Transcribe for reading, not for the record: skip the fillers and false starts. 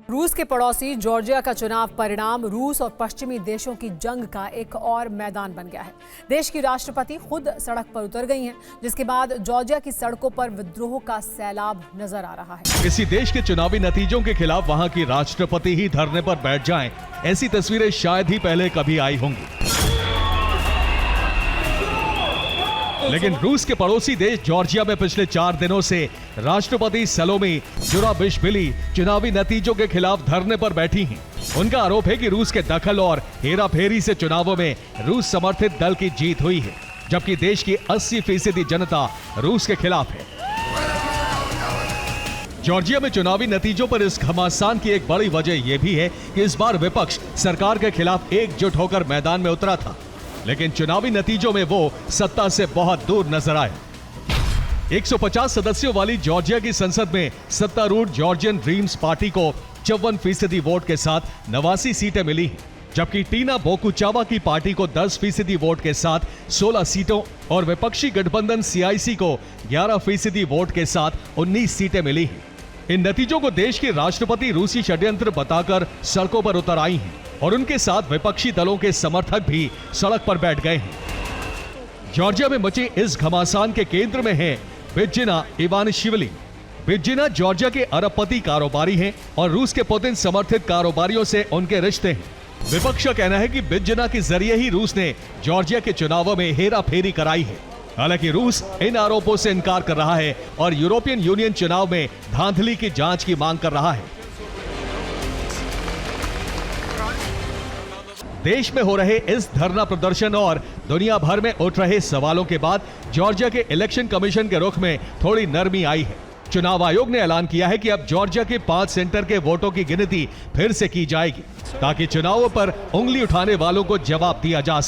रूस के पड़ोसी जॉर्जिया का चुनाव परिणाम रूस और पश्चिमी देशों की जंग का एक और मैदान बन गया है। देश की राष्ट्रपति खुद सड़क पर उतर गई हैं, जिसके बाद जॉर्जिया की सड़कों पर विद्रोह का सैलाब नजर आ रहा है। किसी देश के चुनावी नतीजों के खिलाफ वहां की राष्ट्रपति ही धरने पर बैठ जाएं, ऐसी तस्वीरें शायद ही पहले कभी आई होंगी। लेकिन रूस के पड़ोसी देश जॉर्जिया में पिछले 4 दिनों से राष्ट्रपति सलोमी जुराबिशविली चुनावी नतीजों के खिलाफ धरने पर बैठी हैं। उनका आरोप है कि रूस के दखल और हेराफेरी से चुनावों में रूस समर्थित दल की जीत हुई है, जबकि देश की 80% जनता रूस के खिलाफ है। जॉर्जिया में चुनावी नतीजों पर इस घमासान की एक बड़ी वजह यह भी है कि इस बार विपक्ष सरकार के खिलाफ एकजुट होकर मैदान में उतरा था, लेकिन चुनावी नतीजों में वो सत्ता से बहुत दूर नजर आए। 150 सदस्यों वाली जॉर्जिया की संसद में सत्तारूढ़ जॉर्जियन ड्रीम्स पार्टी को 54% वोट के साथ 89 सीटें मिली हैं, जबकि टीना बोकुचावा की पार्टी को 10% वोट के साथ 16 सीटों और विपक्षी गठबंधन CIC को 11% वोट के साथ 19 सीटें मिली हैं। इन नतीजों को देश के राष्ट्रपति रूसी षड्यंत्र बताकर सड़कों पर उतर आई हैं और उनके साथ विपक्षी दलों के समर्थक भी सड़क पर बैठ गए हैं। जॉर्जिया में मचे इस घमासान के केंद्र में है बिजेना इवानिश्विली। बिजेना जॉर्जिया के अरबपति कारोबारी हैं और रूस के पुतिन समर्थित कारोबारियों से उनके रिश्ते हैं। विपक्ष का कहना है कि बिजेना के जरिए ही रूस ने जॉर्जिया के चुनावों में हेराफेरी कराई है। हालांकि रूस इन आरोपों से इनकार कर रहा है और यूरोपियन यूनियन चुनाव में धांधली की जांच की मांग कर रहा है। देश में हो रहे इस धरना प्रदर्शन और दुनिया भर में उठ रहे सवालों के बाद जॉर्जिया के इलेक्शन कमीशन के रुख में थोड़ी नरमी आई है। चुनाव आयोग ने ऐलान किया है कि अब जॉर्जिया के 5 सेंटर के वोटों की गिनती फिर से की जाएगी, ताकि चुनावों पर उंगली उठाने वालों को जवाब दिया जा सके।